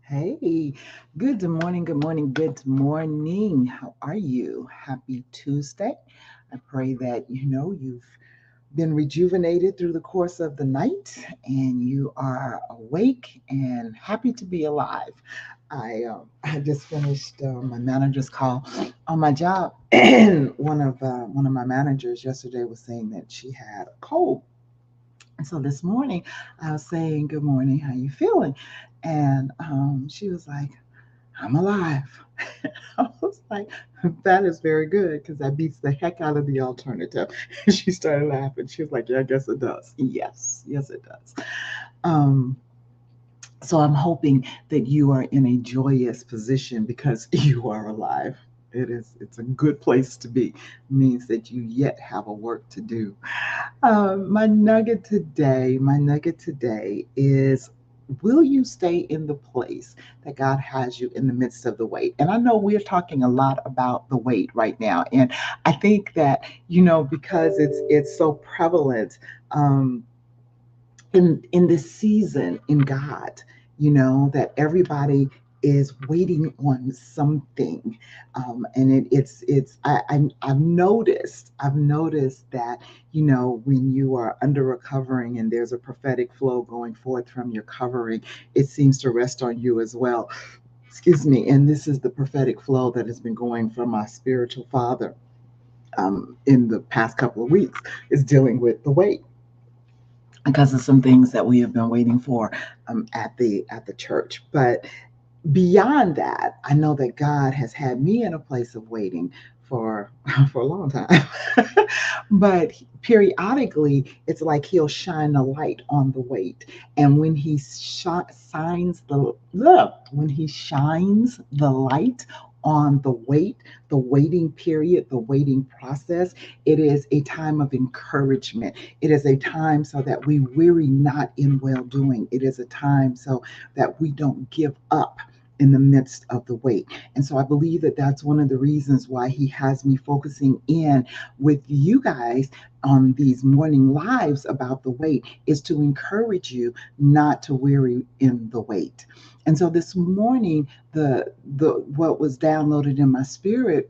Hey, good morning, good morning, good morning. How are you? Happy Tuesday. I pray that you've been rejuvenated through the course of the night and you are awake and happy to be alive. I just finished my manager's call on my job, and one of my managers yesterday was saying that she had a cold. And so this morning, I was saying, "Good morning, how you feeling?" And she was like, "I'm alive." I was like, "That is very good because that beats the heck out of the alternative." And she started laughing. She was like, "Yeah, I guess it does." Yes, yes, it does. Um, so I'm hoping that you are in a joyous position because you are alive. It's a good place to be. It means that you yet have a work to do. My nugget today is, will you stay in the place that God has you in the midst of the wait? And I know we're talking a lot about the wait right now. And I think that, because it's so prevalent, in this season in God, that everybody is waiting on something, and I've noticed that when you are under a covering and there's a prophetic flow going forth from your covering, it seems to rest on you as well. Excuse me. And this is the prophetic flow that has been going from my spiritual father, in the past couple of weeks, is dealing with the weight because of some things that we have been waiting for, at the church. But beyond that, I know that God has had me in a place of waiting for for a long time. But periodically, it's like He'll shine a light on the wait, and when He shines the light on the wait, the waiting period, the waiting process, it is a time of encouragement. It is a time so that we weary not in well doing. It is a time so that we don't give up in the midst of the wait. And so I believe that that's one of the reasons why He has me focusing in with you guys on these morning lives about the wait, is to encourage you not to weary in the wait. And so this morning, the what was downloaded in my spirit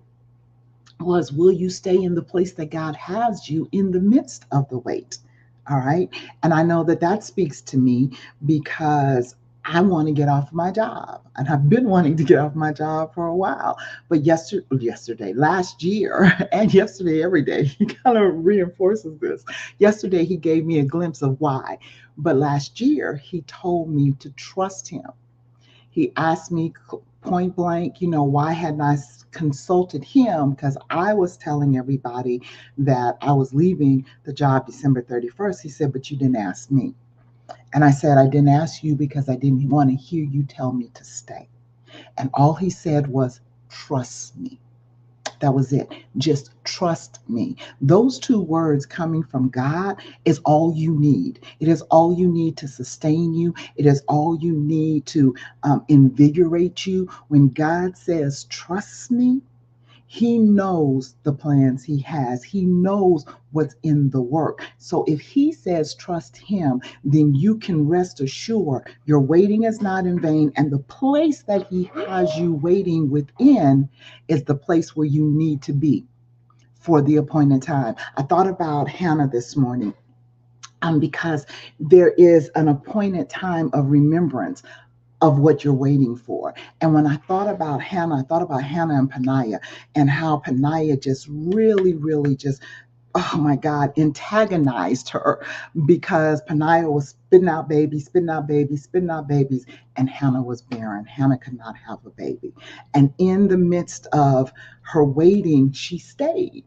was, will you stay in the place that God has you in the midst of the wait? All right. And I know that that speaks to me because I want to get off my job. And I've been wanting to get off my job for a while. But last year, and yesterday, every day, he kind of reinforces this. Yesterday, he gave me a glimpse of why. But last year, he told me to trust him. He asked me point blank, why hadn't I consulted him? Because I was telling everybody that I was leaving the job December 31st. He said, but you didn't ask me. And I said, I didn't ask you because I didn't want to hear you tell me to stay. And all he said was, trust me. That was it. Just trust me. Those two words coming from God is all you need. It is all you need to sustain you. It is all you need to invigorate you. When God says, trust me, He knows the plans He has. He knows what's in the work. So if He says trust Him, then you can rest assured your waiting is not in vain. And the place that He has you waiting within is the place where you need to be for the appointed time. I thought about Hannah this morning, because there is an appointed time of remembrance of what you're waiting for. And when I thought about Hannah and Peninnah, and how Peninnah just really, really just, oh my God, antagonized her because Peninnah was spitting out babies, spitting out babies, spitting out babies, and Hannah was barren. Hannah could not have a baby. And in the midst of her waiting, she stayed.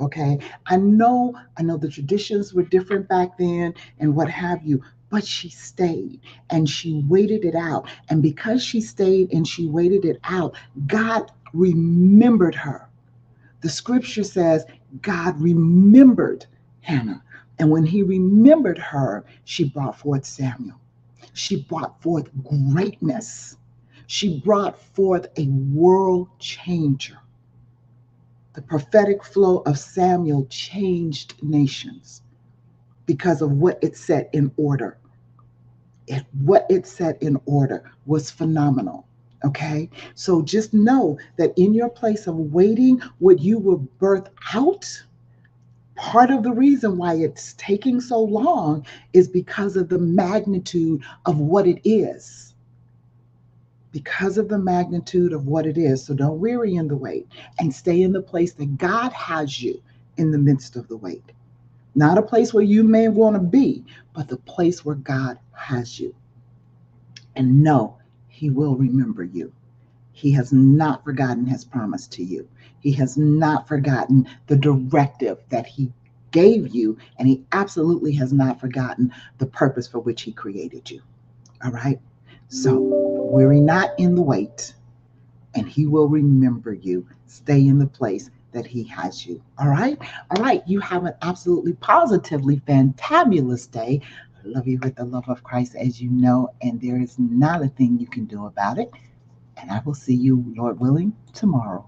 Okay. I know the traditions were different back then and what have you, but she stayed and she waited it out. And because she stayed and she waited it out, God remembered her. The scripture says God remembered Hannah. And when He remembered her, she brought forth Samuel. She brought forth greatness. She brought forth a world changer. The prophetic flow of Samuel changed nations because of what it set in order. what it set in order was phenomenal. Okay, so just know that in your place of waiting, what you will birth out, part of the reason why it's taking so long is because of the magnitude of what it is. Because of the magnitude of what it is. So don't weary in the wait and stay in the place that God has you in the midst of the wait. Not a place where you may want to be, but the place where God has you. And know He will remember you. He has not forgotten His promise to you. He has not forgotten the directive that He gave you, and He absolutely has not forgotten the purpose for which He created you. All right? So, weary not in the wait, and He will remember you. Stay in the place that He has you. All right? All right. You have an absolutely positively fantabulous day. I love you with the love of Christ, as you know, and there is not a thing you can do about it. And I will see you, Lord willing, tomorrow.